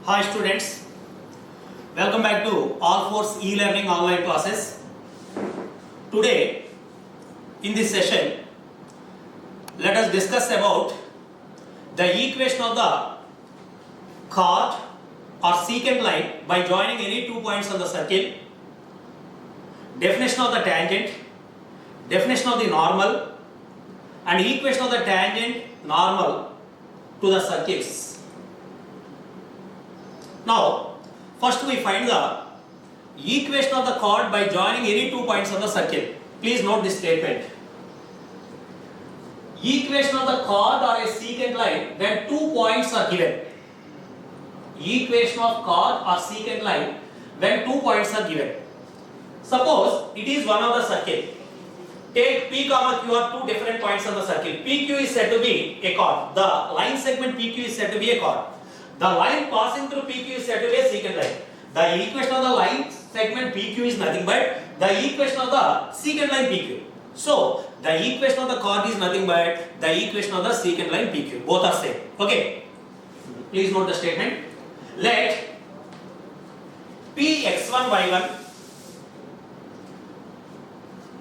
Hi students, welcome back to All Force e-learning online classes. Today in this session let us discuss about the equation of the chord or secant line by joining any 2 points on the circle, definition of the tangent, definition of the normal and equation of the tangent normal to the circles. Now, first we find the equation of the chord by joining any 2 points on the circle. Please note this statement. Equation of the chord or a secant line when 2 points are given. Equation of chord or secant line when 2 points are given. Suppose it is one of the circle. Take P comma Q are 2 different points on the circle. PQ is said to be a chord. The line segment PQ is said to be a chord. The line passing through PQ is said to be a secant line. The equation of the line segment PQ is nothing but the equation of the secant line PQ. So, the equation of the chord is nothing but the equation of the secant line PQ. Both are same. Okay. Please note the statement. Let P x1 y1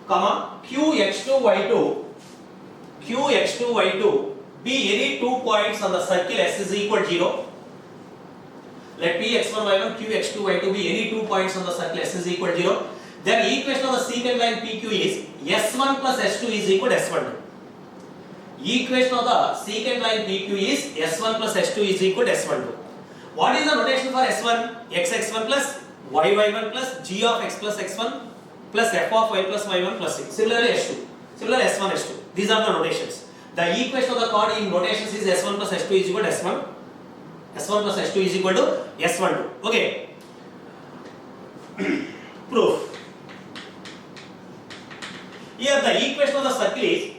comma Q x2 y2 Q x2 y2 be any 2 points on the circle S is equal to 0. Let P x1 y1 Q x2 y2 be any 2 points on the circle S is equal to 0. Then equation of the secant line PQ is S1 plus S2 is equal to S12. Equation of the secant line PQ is S1 plus S2 is equal to S12. What is the notation for S1? X1 plus y1 plus g of x plus x1 plus f of y plus y1 plus 6. Similarly S2. Similar S1 S2. These are the notations. The equation of the chord in notations is S1 plus S2 is equal to S1. S1 plus S2 is equal to S12. Okay. Proof. Here the equation of the circle is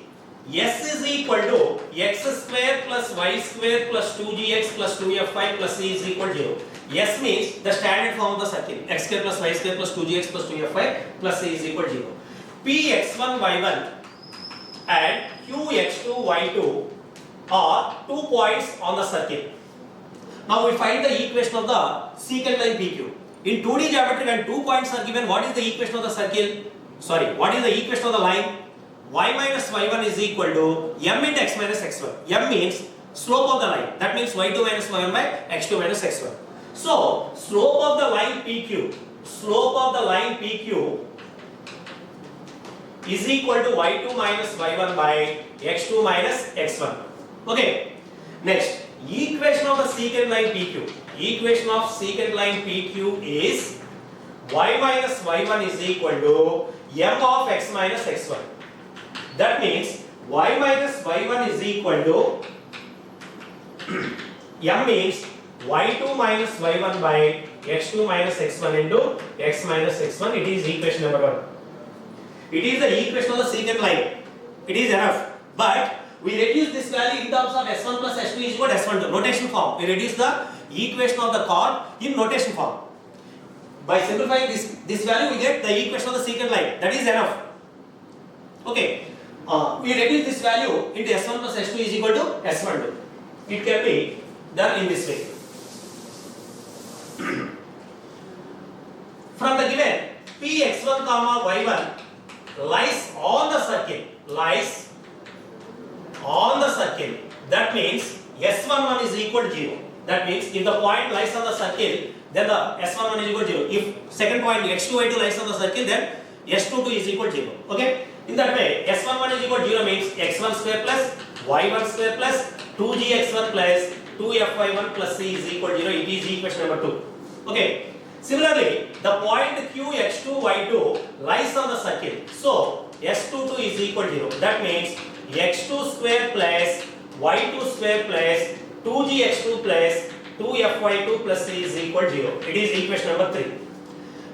S is equal to x square plus y square plus 2gx plus 2fy plus c is equal to 0. S means the standard form of the circle. X square plus y square plus 2gx plus 2fy plus c is equal to 0. P x1 y1 and Q x2 y2 are 2 points on the circle. Now we find the equation of the secant line PQ. In 2D geometry when 2 points are given, what is the equation of the circle? What is the equation of the line? Y minus y1 is equal to m into x minus x1. M means slope of the line. That means y2 minus y1 by x2 minus x1. So, slope of the line PQ is equal to y2 minus y1 by x2 minus x1. Okay. Next, equation of the secant line PQ. Equation of secant line PQ is y minus y1 is equal to m of x minus x1. That means y minus y1 is equal to m means y2 minus y1 by x2 minus x1 into x minus x1. It is equation number 1. It is the equation of the secant line. It is enough. But we reduce this value in terms of S1 plus S2 is equal to S12. Notation form. We reduce the equation of the chord in notation form. By simplifying this value, we get the equation of the secant line. That is enough. Okay. We reduce this value into S1 plus S2 is equal to S12. It can be done in this way. From the given P x1 comma y1 lies on the circle. Lies on the circle. That means S11 is equal to 0. That means if the point lies on the circle, then the S11 is equal to 0. If second point x2 y2 lies on the circle, then S22 is equal to 0. Okay? In that way, S11 is equal to 0 means x1 square plus y1 square plus 2gx1 plus 2fy1 plus c is equal to 0. It is equation number 2. Okay? Similarly, the point q x2 y2 lies on the circle. So, S22 is equal to 0. That means x2 square plus y2 square plus 2gx2 plus 2fy2 plus c is equal to 0. It is equation number 3.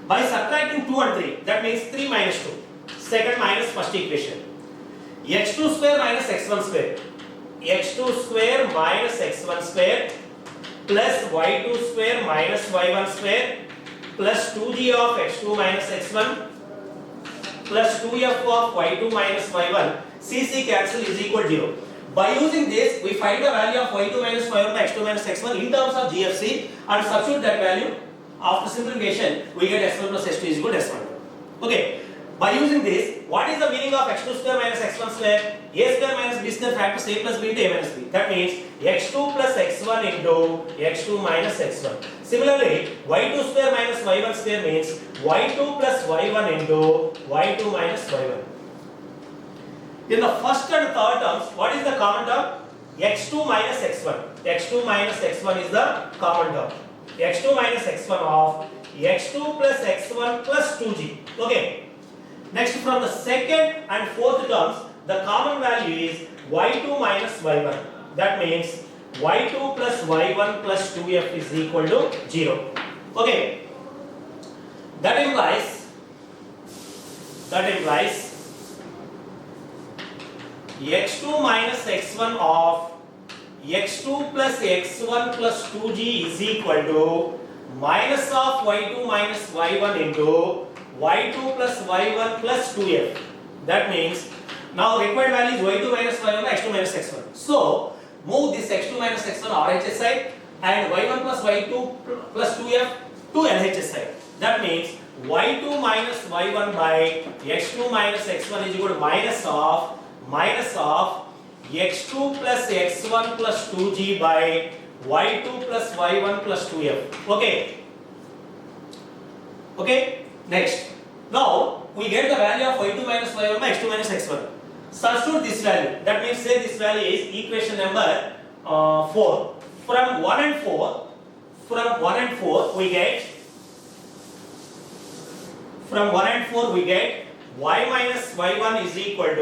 By subtracting 2 and 3, that means 3 minus 2. Second minus first equation. x2 square minus x1 square. x2 square minus x1 square plus y2 square minus y1 square plus 2g of x2 minus x1 plus 2f of y2 minus y1 CC cancel is equal to 0. By using this, we find the value of y2 minus y1 by x2 minus x1 in terms of GFC and substitute that value. After simplification, we get s1 plus s2 is equal to s1. Okay. By using this, what is the meaning of x2 square minus x1 square? A square minus b square factors a plus b into a minus b. That means x2 plus x1 into x2 minus x1. Similarly, y2 square minus y1 square means y2 plus y1 into y2 minus y1. In the first and third terms, what is the common term? x2 minus x1. x2 minus x1 is the common term. x2 minus x1 of x2 plus x1 plus 2g. Okay. Next, from the second and fourth terms, the common value is y2 minus y1. That means y2 plus y1 plus 2f is equal to 0. Okay. That implies x2 minus x1 of x2 plus x1 plus 2g is equal to minus of y2 minus y1 into y2 plus y1 plus 2f. That means now required value is y2 minus y1 x2 minus x1. So move this x2 minus x1 RHS side and y1 plus y2 plus 2f to LHS side. That means y2 minus y1 by x2 minus x1 is equal to minus of x2 plus x1 plus 2g by y2 plus y1 plus 2f. Okay. Next, now we get the value of y2 minus y1 by x2 minus x1. Substitute this value. That means say this value is equation number 4. From 1 and 4 we get y minus y1 is equal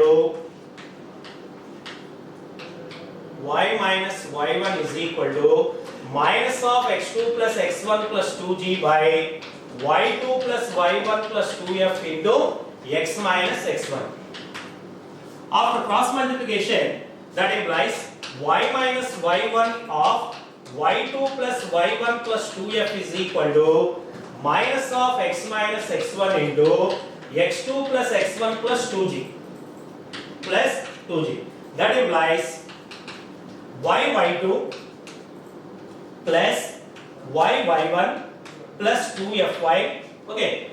to minus of x2 plus x1 plus 2g by y2 plus y1 plus 2f into x minus x1. After cross multiplication, that implies y minus y1 of y2 plus y1 plus 2f is equal to minus of x minus x1 into x2 plus x1 plus 2g. That implies y2 plus y1 plus 2fy, okay,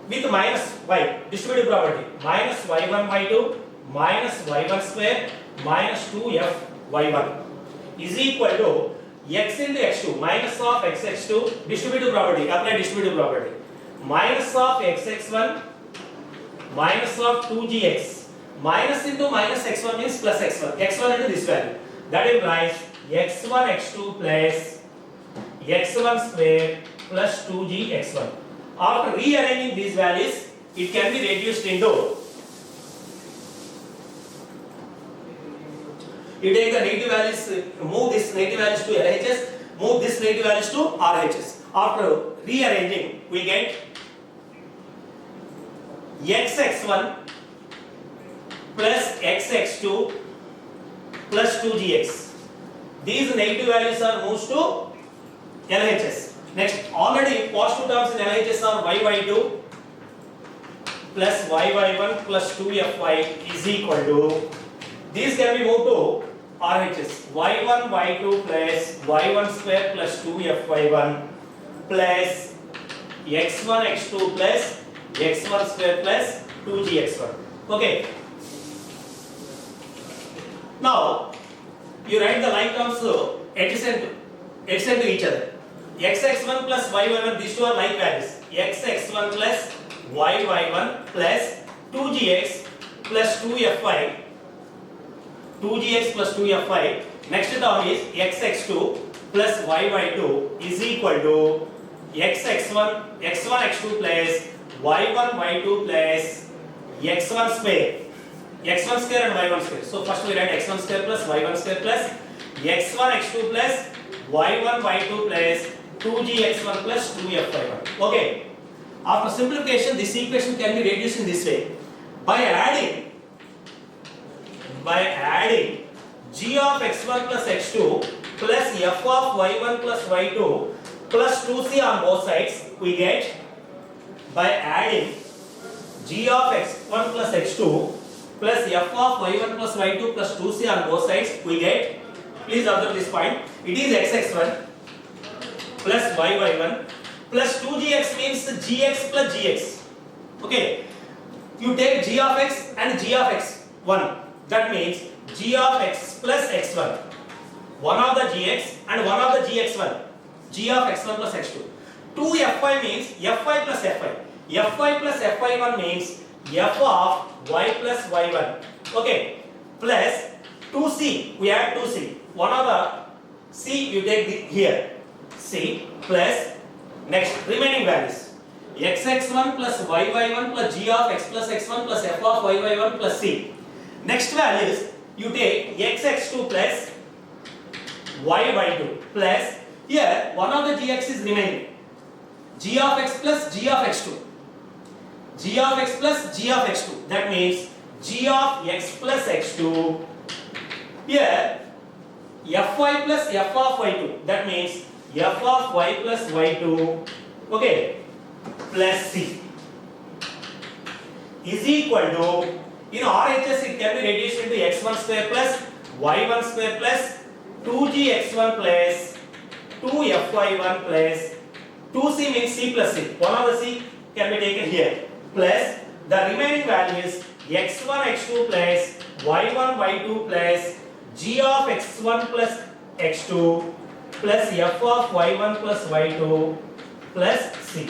with minus y, distributive property, minus y1 y2 minus y1 square minus 2fy1 is equal to x into x2 minus of xx2, distributive property, apply distributive property, minus of xx1 minus of 2gx, minus into minus x1 means plus x1 into this value. That implies x1 x2 plus x1 square plus 2g x1. After rearranging these values, it can be reduced into, you take the negative values, move this negative values to LHS, move this negative values to RHS. After rearranging, we get xx1 plus xx2 plus 2gx. These negative values are moved to LHS. Next, already positive terms in LHS are y2 plus y1 plus 2fy is equal to, these can be moved to RHS, y1 y2 plus y1 square plus 2fy1 plus x1 x2 plus x1 square plus 2gx1. Okay. Now you write the like terms adjacent to each other. xx1 plus y1, these two are like values. xx1 plus y1 plus 2gx plus 2fy, 2gx plus 2fy. Next term is xx2 plus y2 is equal to x1 x2 plus y1 y2 plus x1 square and y1 square. So first we write x1 square plus y1 square plus x1 x2 plus y1 y2 plus 2gx1 plus 2fy1. Okay. After simplification, this equation can be reduced in this way by adding g of x1 plus x2 plus f of y1 plus y2 plus 2c on both sides. We get by adding g of x1 plus x2 plus f of y1 plus y2 plus 2c on both sides, we get, please observe this point, it is xx1 plus yy1 plus 2gx means gx plus gx. Okay, you take g of x and g of x1, that means g of x plus x1, one of the gx and one of the gx1, g of x1 plus x2. 2fy means fy plus fy. Fy plus fy1 means f of y plus y1. Okay, plus 2c, we add 2c. One of the c you take here, c plus next remaining values. xx1 plus yy1 plus g of x plus x1 plus f of yy1 plus c. Next values you take xx2 plus y2 plus here one of the gx is remaining, g of x plus g of x2, g of x plus g of x2, that means g of x plus x2, here fy plus f of y2, that means f of y plus y2, okay, plus c is equal to, in RHS it can be reduced into x1 square plus y1 square plus 2gx1 plus 2fy1 plus 2c means c plus c, one of the c can be taken here, plus the remaining values x1 x2 plus y1 y2 plus g of x1 plus x2 plus f of y1 plus y2 plus c.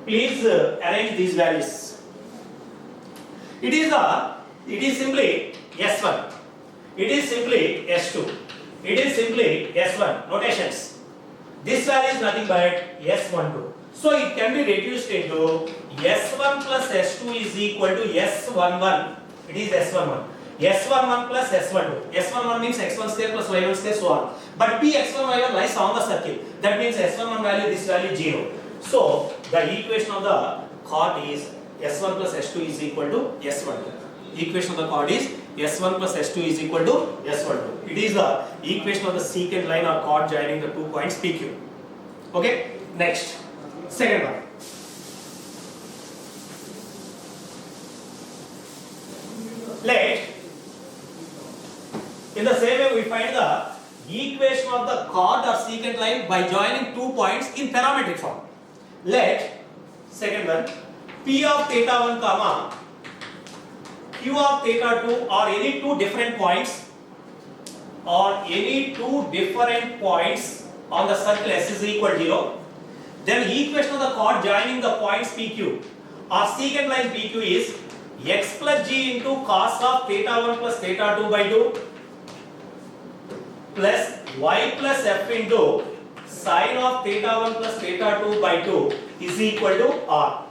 Please arrange these values. It is simply s1, it is simply s2, it is simply s1 notations. This value is nothing but s12. So it can be reduced into s1 plus s2 is equal to s11. It is s11. s11 plus s12. s11 means x1 square plus y1 square, so on. But p x1 y1 lies on the circle. That means s11 value, this value 0. So the equation of the chord is s1 plus s2 is equal to s12. Equation of the chord is s1 plus s2 is equal to s12. It is the equation of the secant line or chord joining the 2 points PQ. Okay, next, second one. Let, in the same way we find the equation of the chord or secant line by joining 2 points in parametric form. Let, second one, p of theta 1 comma q of theta 2 or any two different points on the circle S is equal to 0. Then equation of the chord joining the points PQ or secant line PQ is x plus g into cos of theta 1 plus theta 2 by 2 plus y plus f into sin of theta 1 plus theta 2 by 2 is equal to r.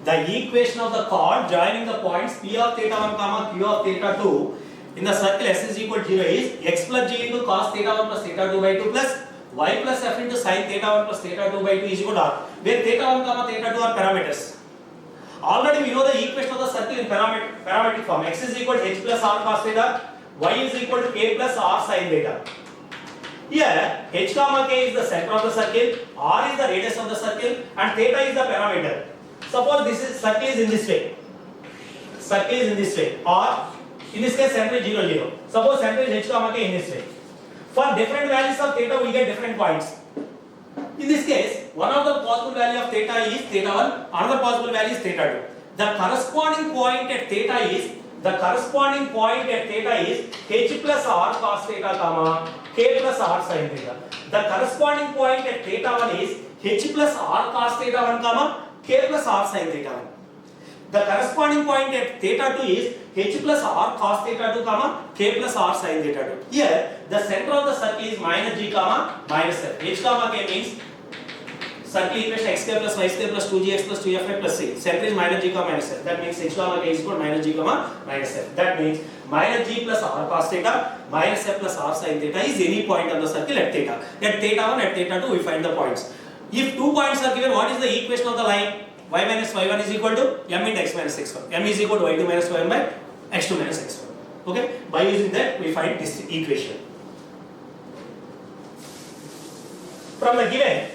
The equation of the chord joining the points P of theta 1 comma Q of theta 2 in the circle S is equal to 0 is x plus g into cos theta 1 plus theta 2 by 2 plus y plus f into sin theta 1 plus theta 2 by 2 is equal to r, where theta 1 comma theta 2 are parameters. Already we know the equation of the circle in parametric form. X is equal to h plus r cos theta, y is equal to k plus r sin theta. Here h comma k is the center of the circle, r is the radius of the circle and theta is the parameter. Suppose this circle is in this way. Circle is in this way, or in this case center is 0 0. Suppose center is h comma k in this way. For different values of theta we get different points. In this case, one of the possible value of theta is theta 1, another possible value is theta 2. The corresponding point at theta is h plus r cos theta comma k plus r sin theta. The corresponding point at theta 1 is h plus r cos theta 1 comma k plus r sin theta 1. The corresponding point at theta 2 is h plus r cos theta 2 comma k plus r sin theta 2. Here the center of the circle is minus g comma minus f. H comma k means circle equation x square plus y square plus 2gx plus 2fy plus c. Center is minus g comma minus f. That means h comma k is equal to minus g comma minus f. That means minus g plus r cos theta minus f plus r sin theta is any point on the circle at theta. At theta 1, at theta 2 we find the points. If 2 points are given, what is the equation of the line? Y minus y1 is equal to m into x minus x1. M is equal to y2 minus y1 by x2 minus x1. Okay? By using that we find this equation. From the given,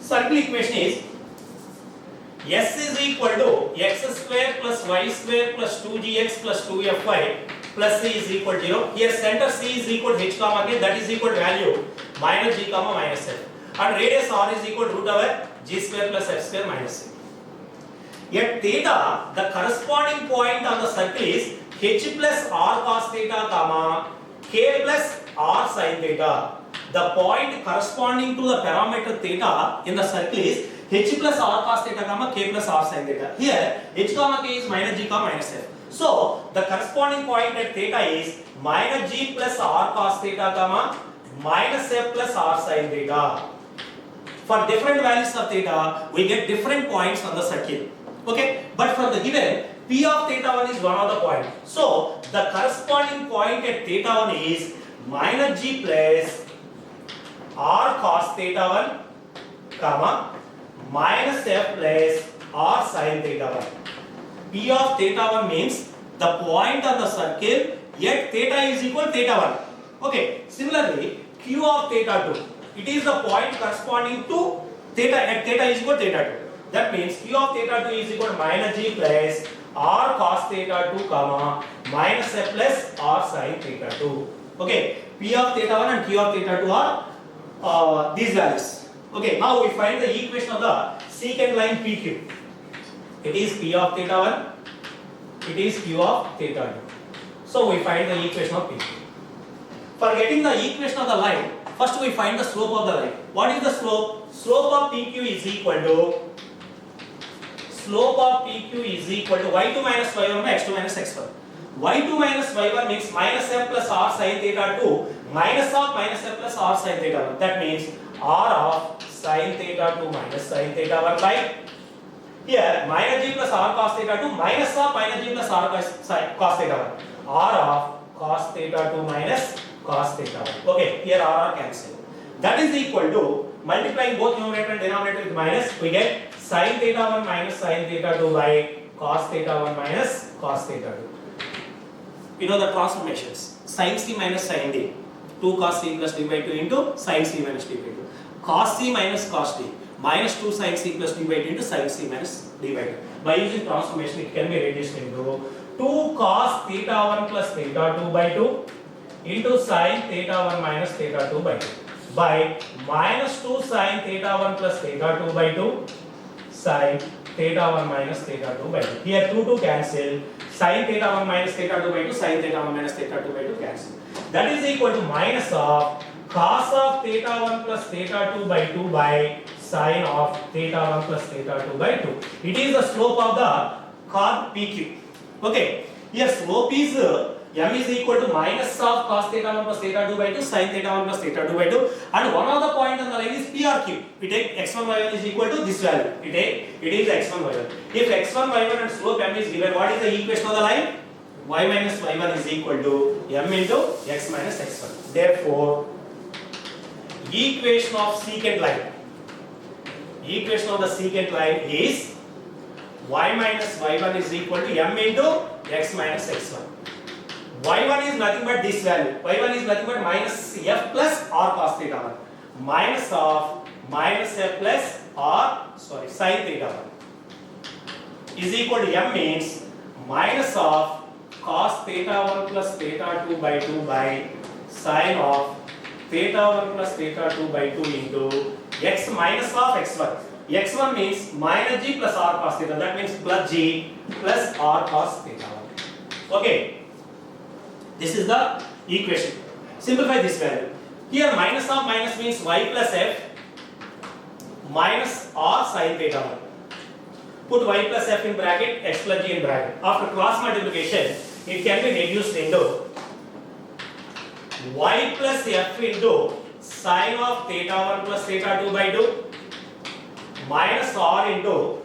so circle equation is S is equal to x square plus y square plus 2gx plus 2fy plus c is equal to 0. Here center c is equal to h comma k, that is equal to value minus g comma minus f, and radius r is equal to root over g square plus f square minus c. At theta, the corresponding point on the circle is h plus r cos theta comma k plus r sin theta. The point corresponding to the parameter theta in the circle is h plus r cos theta comma k plus r sin theta. Here h comma k is minus g comma minus f. So the corresponding point at theta is minus g plus r cos theta comma minus f plus r sin theta. For different values of theta, we get different points on the circle. Okay, but for the given p of theta 1 is one of the point. So the corresponding point at theta 1 is minus g plus r cos theta 1 comma minus f plus r sin theta 1. P of theta 1 means the point on the circle yet theta is equal to theta 1. Okay, similarly q of theta 2, it is the point corresponding to theta at theta is equal to theta 2. That means q of theta 2 is equal to minus g plus r cos theta 2 comma minus f plus r sin theta 2. Okay, p of theta 1 and q of theta 2 are these values. Okay, now we find the equation of the secant line PQ. It is p of theta 1, it is q of theta 2. So we find the equation of PQ. For getting the equation of the line, first we find the slope of the line. What is the slope? Slope of PQ is equal to y2 minus y1 by x2 minus x1. y2 minus y1 means minus f plus r sin theta 2 minus of minus f plus r sin theta 1. That means r of sin theta 2 minus sin theta 1 by here minus g plus r cos theta 2 minus of minus g plus r cos theta 1. r of cos theta 2 minus cos theta 1. Okay, here r cancel. That is equal to multiplying both numerator and denominator with minus, we get sin theta 1 minus sin theta 2 by cos theta 1 minus cos theta 2. You know the transformations. Sin c minus sin d. 2 cos c plus d by 2 into sin c minus d by 2. Cos c minus cos d. Minus 2 sin c plus d by 2 into sin c minus d by 2. By using transformation, it can be reduced into 2 cos theta 1 plus theta 2 by 2 into sin theta 1 minus theta 2 by 2. By minus 2 sin theta 1 plus theta 2 by 2 sin theta 1 minus theta 2 by 2. Here 2 cancel. Sin theta 1 minus theta 2 by 2 sin theta 1 minus theta 2 by 2 cancel. That is equal to minus of cos of theta 1 plus theta 2 by 2 by sin of theta 1 plus theta 2 by 2. It is the slope of the curve PQ. Okay, here slope is m is equal to minus of cos theta 1 plus theta 2 by 2 sin theta 1 plus theta 2 by 2, and one of the point on the line is P or Q. We take x1 y1 is equal to this value. It is x1 y1. If x1 y1 and slope m is given, what is the equation of the line? Y minus y1 is equal to m into x minus x1. Therefore, equation of secant line. Equation of the secant line is y minus y1 is equal to m into x minus x1. y1 is nothing but this value. y1 is nothing but minus f plus r cos theta 1 minus of minus f plus sin theta 1 is equal to m means minus of cos theta 1 plus theta 2 by 2 by sin of theta 1 plus theta 2 by 2 into x minus of x1. x1 means minus g plus r cos theta. That means plus g plus r cos theta 1. Okay. This is the equation. Simplify this value. Here minus of minus means y plus f minus r sin theta 1. Put y plus f in bracket, x plus g in bracket. After cross multiplication, it can be reduced into y plus f into sin of theta 1 plus theta 2 by 2 minus r into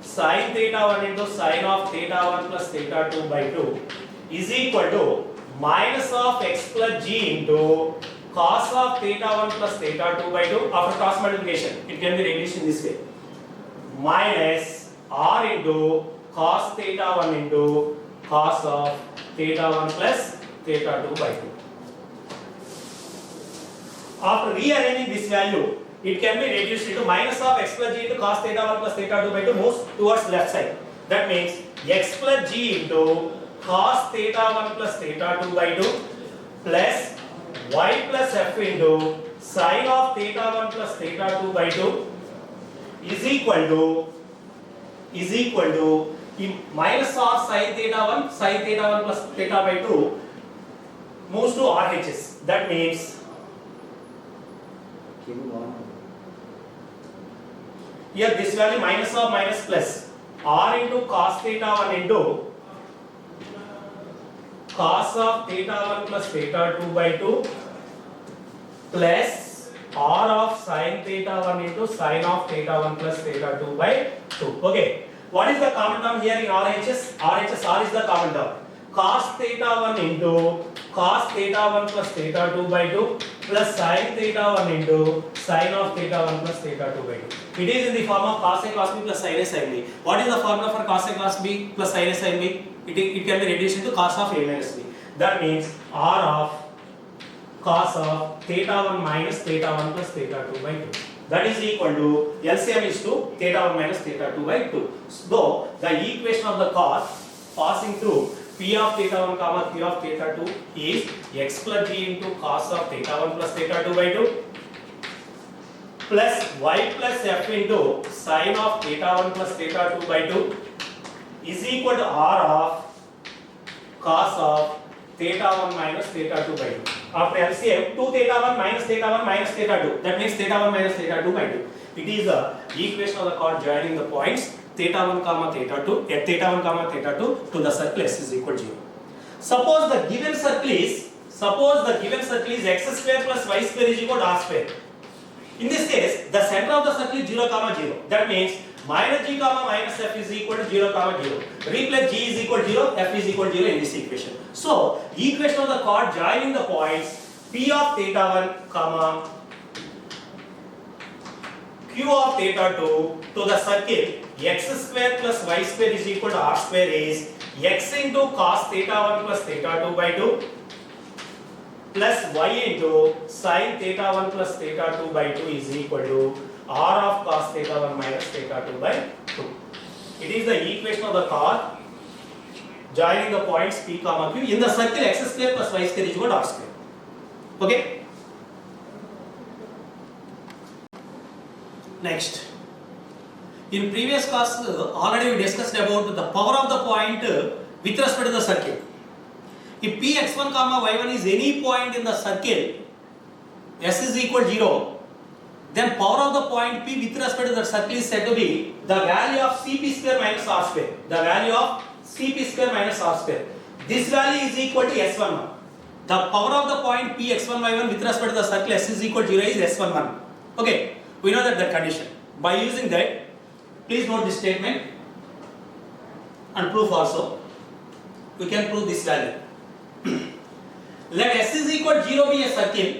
sin theta 1 into sin of theta 1 plus theta 2 by 2 is equal to minus of x plus g into cos of theta 1 plus theta 2 by 2. After cross multiplication, it can be reduced in this way. Minus r into cos theta 1 into cos of theta 1 plus theta 2 by 2. After rearranging this value, it can be reduced into minus of x plus g into cos theta 1 plus theta 2 by 2 moves towards left side. That means x plus g into cos theta 1 plus theta 2 by 2 plus y plus f into sin of theta 1 plus theta 2 by 2 is equal to minus of sin theta 1 plus theta by 2 moves to RHS. That means here this value minus of minus plus r into cos theta 1 into cos of theta 1 plus theta 2 by 2 plus r of sin theta 1 into sin of theta 1 plus theta 2 by 2. Okay, what is the common term here in RHS? RHS, R is the common term. Cos theta 1 into cos theta 1 plus theta 2 by 2 plus sin theta 1 into sin of theta 1 plus theta 2 by 2. It is in the form of cos A cos B plus sin A sin B. What is the formula for cos A cos B plus sin A sin B? It can be reduced into cos of A minus B. That means R of cos of theta 1 minus theta 1 plus theta 2 by 2. That is equal to LCM is to theta 1 minus theta 2 by 2. So the equation of the cos passing through P of theta 1 comma Q of theta 2 is x plus g into cos of theta 1 plus theta 2 by 2 plus y plus f into sin of theta 1 plus theta 2 by 2 is equal to R of cos of theta 1 minus theta 2 by 2. After LCM, 2 theta 1 minus theta 1 minus theta 2. That means theta 1 minus theta 2 by 2. It is the equation of the chord joining the points theta 1 comma theta 2 theta 1 comma theta 2 to the circle S is equal to 0. Suppose the given circle is x square plus y square is equal to r square. In this case, the center of the circle is 0 comma 0. That means minus g comma minus f is equal to 0 comma 0. Replace g is equal to 0, f is equal to 0 in this equation. So, equation of the chord joining the points p of theta 1 comma q of theta 2 to the circle x square plus y square is equal to r square is x into cos theta 1 plus theta 2 by 2 plus y into sin theta 1 plus theta 2 by 2 is equal to r of cos theta 1 minus theta 2 by 2. It is the equation of the chord joining the points p comma q in the circle x square plus y square is equal to r square. Okay. Next, in previous class already we discussed about the power of the point with respect to the circle. If p x1 comma y1 is any point in the circle s is equal to 0, then power of the point p with respect to the circle is said to be the value of cp square minus r square. The value of cp square minus r square. This value is equal to s11. The power of the point p x1 y1 with respect to the circle s is equal to 0 is s11. Okay, we know that condition. By using that, please note this statement and proof also. We can prove this value. Let s is equal to 0 be a circle.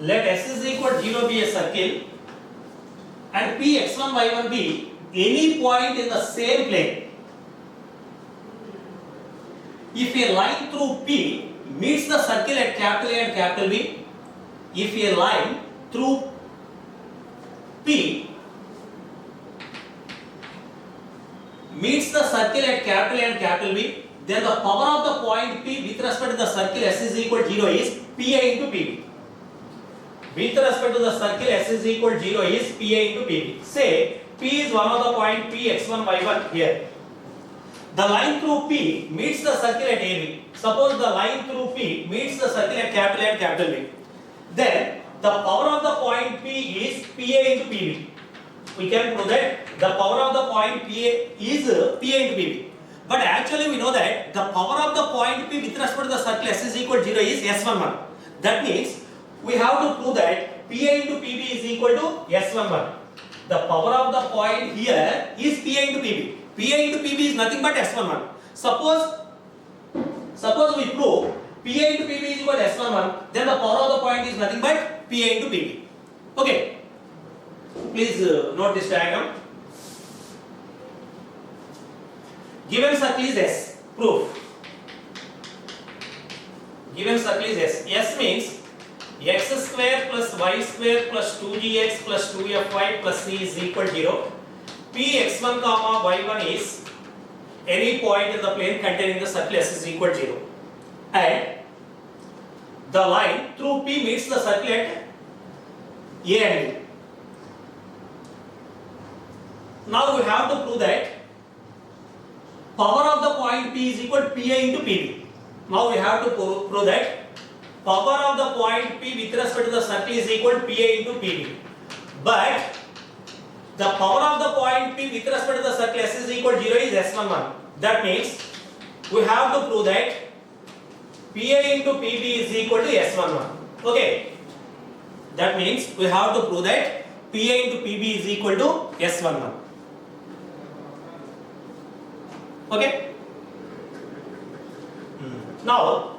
Let s is equal to 0 be a circle and p x1 y1 be any point in the same plane. If a line through p meets the circle at capital A and capital B, if a line through p meets the circle at capital A and capital B, then the power of the point p with respect to the circle s is equal to 0 is pa into pb. With respect to the circle s is equal to 0 is pa into pb. Say p is one of the point p x1 y1 here. The line through p meets the circle at AB. Suppose the line through p meets the circle at capital A and capital B. Then the power of the point p is pa into pb. We can prove that the power of the point pa is pa into pb. But actually we know that the power of the point p with respect to the circle s is equal to 0 is s11. That means we have to prove that pa into pb is equal to s11. The power of the point here is pa into pb. pa into pb is nothing but s11. Suppose we prove pa into pb is equal to s11, then the power of the point is nothing but pa into pb. Okay. Please note this diagram. Given circle is S. Proof. Given circle is S. S means x square plus y square plus 2gx plus 2fy plus c is equal to 0. Px1 comma y1 is any point in the plane containing the circle S is equal to 0. And the line through P meets the circle at A and B. Now we have to prove that power of the point P is equal to PA into PB. Now we have to prove that power of the point P with respect to the circle is equal to PA into PB. But the power of the point P with respect to the circle S is equal to 0 is S11. That means we have to prove that PA into PB is equal to S11. Okay. That means we have to prove that PA into PB is equal to S11. Okay. Now,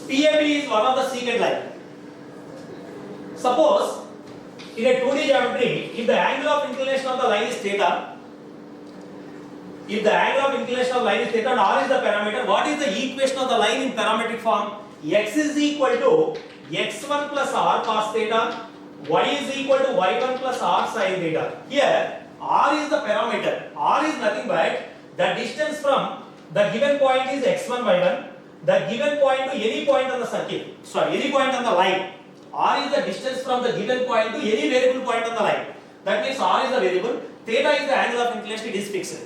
PAB is one of the secant line. Suppose in a 2D geometry, if the angle of inclination of the line is theta, and R is the parameter, what is the equation of the line in parametric form? X is equal to x1 plus r cos theta, y is equal to y1 plus r sin theta. Here, R is the parameter. R is nothing but the distance from the given point is x1, y1. The given point to any point on the circle. Any point on the line. R is the distance from the given point to any variable point on the line. That means R is the variable. Theta is the angle of inclination. It is fixed.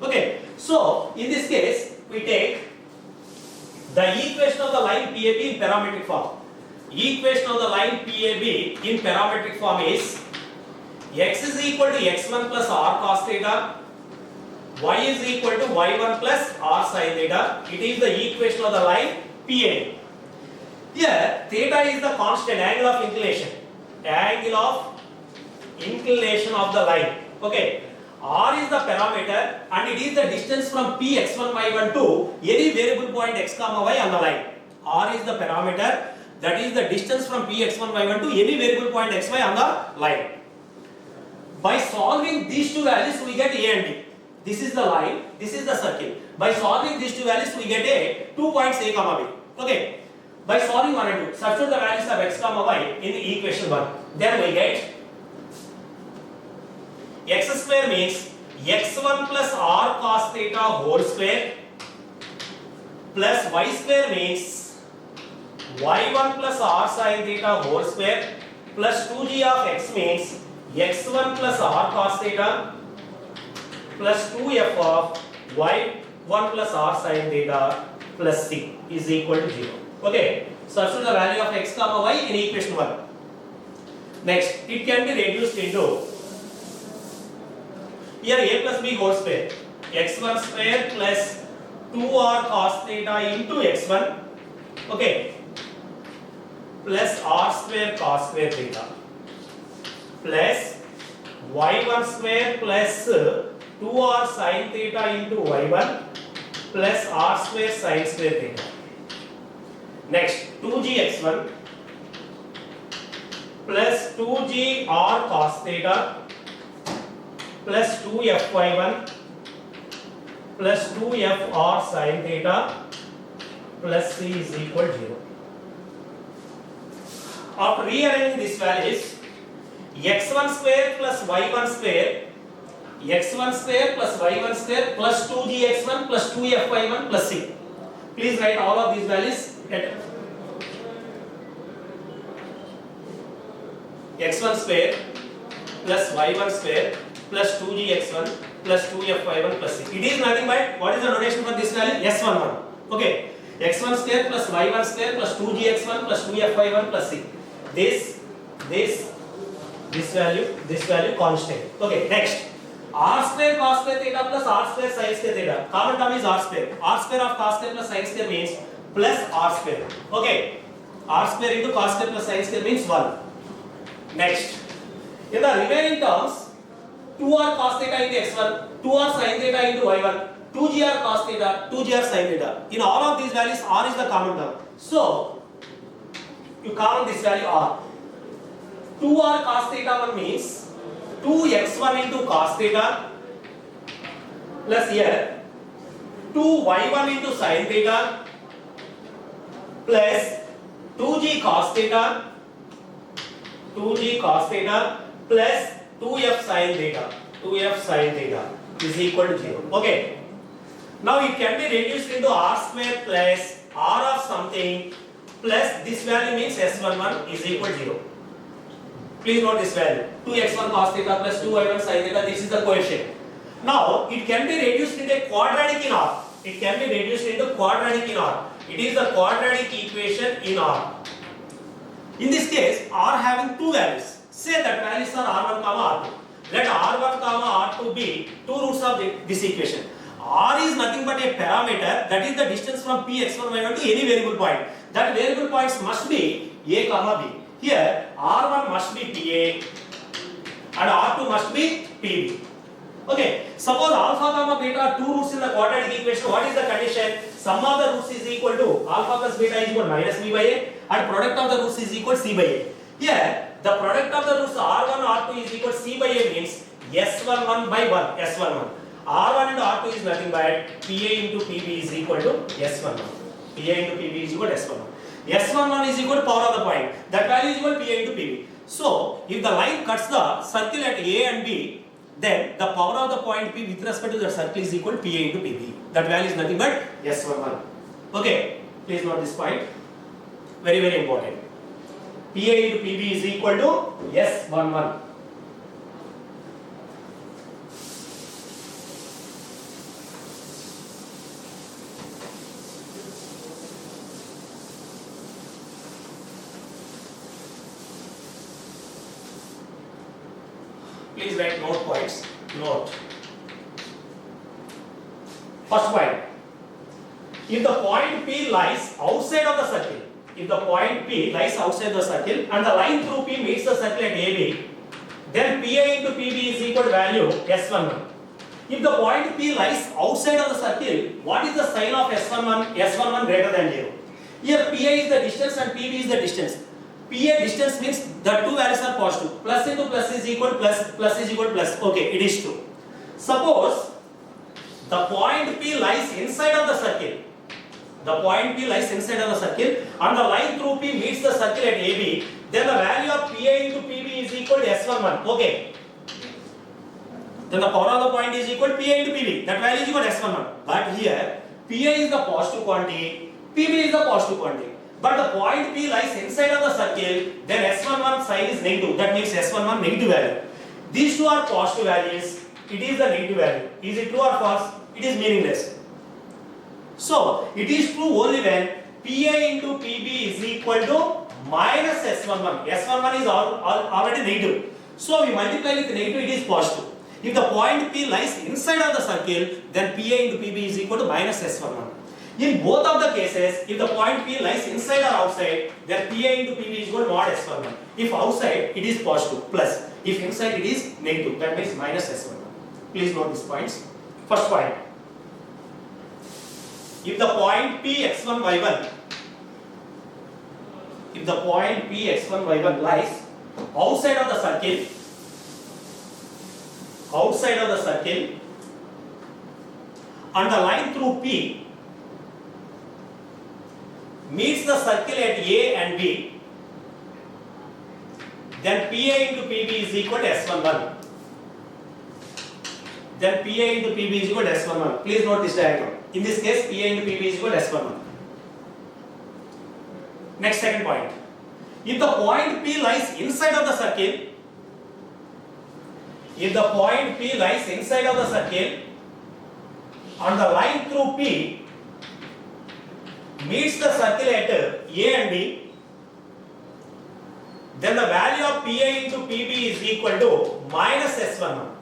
Okay. So in this case, we take the equation of the line PAB in parametric form. Equation of the line PAB in parametric form is x is equal to x1 plus r cos theta, y is equal to y1 plus r sin theta. It is the equation of the line PAB. Here, theta is the constant angle of inclination. Angle of inclination of the line. Okay. R is the parameter and it is the distance from P x1 y1 to any variable point x comma y on the line. R is the parameter, that is the distance from P x1 y1 to any variable point x y on the line. By solving these two values, we get A and B. This is the line, this is the circle. By solving these two values, we get a 2 points A comma B. Okay. By solving 1 and 2, substitute the values of x comma y in the equation 1. Then we get x square means x1 plus r cos theta whole square plus y square means y1 plus r sin theta whole square plus 2g of x means x1 plus r cos theta plus 2f of y1 plus r sin theta plus c is equal to 0. Okay. Substitute the value of x comma y in equation 1. Next, it can be reduced into here a plus b whole square, x1 square plus 2r cos theta into x1, okay, plus r square cos square theta, plus y1 square plus 2r sin theta into y1, plus r square sin square theta. Next, 2gx1 plus 2g r cos theta plus 2fy1 plus 2fr sin theta plus c is equal to 0. After rearranging these values, x1 square plus y1 square, x1 square plus y1 square plus 2gx1 plus 2fy1 plus c. Please write all of these values. x1 square plus y1 square plus 2gx1 plus 2fy1 plus c. It is nothing but, what is the notation for this value? S11. Okay. x1 square plus y1 square plus 2gx1 plus 2fy1 plus c. This value constant. Okay. Next, r square cos square theta plus r square sin square theta. Common term is r square. R square of cos square plus sin square means plus r square. Okay. R square into cos square plus sin square means 1. Next, in the remaining terms, 2r cos theta into x1, 2r sin theta into y1, 2gr cos theta, 2gr sin theta. In all of these values, r is the common term. So, you common this value r. 2r cos theta 1 means 2x1 into cos theta plus here 2y1 into sin theta plus 2g cos theta plus 2f sin theta is equal to 0. Okay. Now it can be reduced into r square plus r of something plus this value means s11 is equal to 0. Please note this value. 2x1 cos theta plus 2y1 sin theta, this is the coefficient. Now it can be reduced into a quadratic in r. It can be reduced into quadratic in r. It is the quadratic equation in r. In this case, r having two values. Say that values are r1 comma r2. Let r1 comma r2 be two roots of this equation. R is nothing but a parameter, that is the distance from p x1 y1 to any variable point. That variable points must be a comma b. Here r1 must be pa and r2 must be pb. Okay, suppose alpha comma beta are two roots in the quadratic equation. What is the condition? Sum of the roots is equal to alpha plus beta is equal to minus b by a, and product of the roots is equal to c by a. Here the product of the roots r1 r2 is equal to c by a means s11 by 1 s11. r1 and r2 is nothing but pa into pb is equal to s11. pa into pb is equal to s11. s11 is equal to power of the point. That value is equal to pa into pb. So if the line cuts the circle at a and b, then the power of the point p with respect to the circle is equal to pa into pb. That value is nothing but s11. Okay, please note this point. Very, very important. pa into pb is equal to s11. Please write note points. Note. First point. If the point P lies outside of the circle, if the point P lies outside the circle and the line through P meets the circle at AB, then PA into PB is equal to value S11. If the point P lies outside of the circle, what is the sign of S11? S11 greater than 0. Here PA is the distance and PB is the distance. PA distance means the two values are positive. Plus into plus is equal to plus, plus is equal to plus. Okay, it is true. Suppose the point P lies inside of the circle. The point P lies inside of the circle and the line through P meets the circle at AB. Then the value of PA into PB is equal to S11. Okay. Then the power of the point is equal to PA into PB. That value is equal to S11. But here PA is the positive quantity, PB is the positive quantity. But the point P lies inside of the circle, then S11 sign is negative. That means S11 negative value. These two are positive values. It is the negative value. Is it true or false? It is meaningless. So, it is true only when PA into PB is equal to minus S11. S11 is already negative. So, we multiply with negative, it is positive. If the point P lies inside of the circle, then PA into PB is equal to minus S11. In both of the cases, if the point P lies inside or outside, then PA into PB is equal to mod S11. If outside, it is positive, plus. If inside, it is negative. That means minus S11. Please note these points. First point. If the point P x1 y1, if the point P x1 y1 lies outside of the circle, and the line through P meets the circle at A and B, then PA into PB is equal to S11. Then PA into PB is equal to S11. Please note this diagram. In this case, PA into PB is equal to S11. Next, second point. If the point P lies inside of the circle, and the line through P meets the circle at A and B, then the value of PA into PB is equal to minus S11.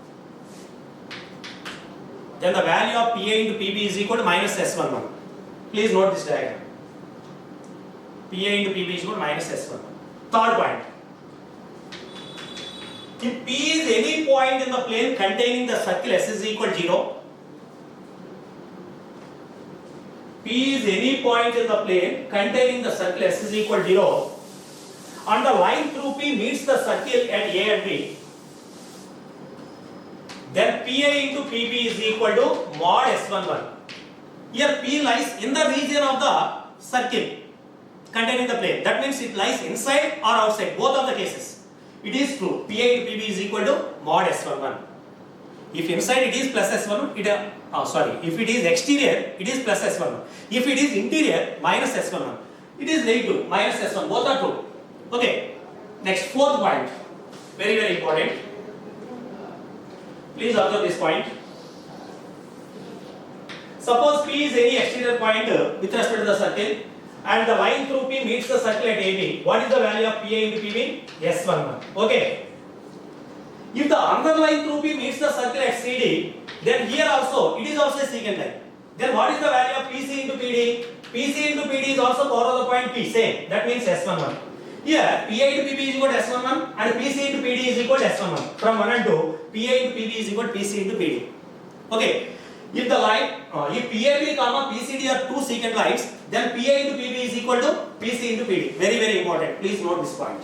Then the value of PA into PB is equal to minus S11. Please note this diagram. PA into PB is equal to minus S11. Third point. If P is any point in the plane containing the circle S is equal to 0, P is any point in the plane containing the circle S is equal to 0, and the line through P meets the circle at A and B, then PA into PB is equal to mod S11. Here P lies in the region of the circle containing the plane. That means it lies inside or outside, both of the cases. It is true. PA into PB is equal to mod S11. If inside it is plus S11, if it is exterior, it is plus S11. If it is interior, minus S11. It is negative, minus S1. Both are true. Okay. Next, fourth point. Very, very important. Please observe this point. Suppose P is any exterior point with respect to the circle, and the line through P meets the circle at AB. What is the value of PA into PB? S11. Okay. If the other line through P meets the circle at CD, then here also it is also a secant line. Then what is the value of PC into PD? PC into PD is also power of the point P, same. That means S11. Here PA into PB is equal to S11 and PC into PD is equal to S11. From 1 and 2, PA into PB is equal to PC into PD. Okay. If the line, if PAB comma PCD are two secant lines, then PA into PB is equal to PC into PD. Very, very important. Please note this point.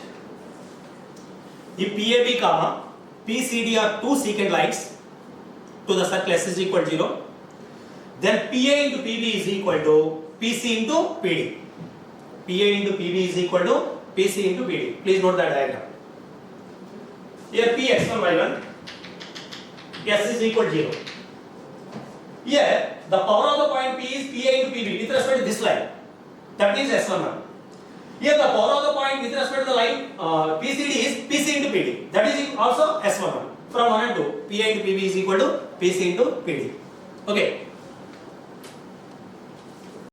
If PAB comma PCD are two secant lines to the circle S is equal to 0, then PA into PB is equal to PC into PD. PA into PB is equal to PC into PD. Please note that diagram. Here P x1 y1, S is equal to 0. Here the power of the point P is PA into PB with respect to this line. That means S11. Here the power of the point with respect to the line PCD is PC into PD. That is also S11. From 1 and 2, PA into PB is equal to PC into PD. Okay.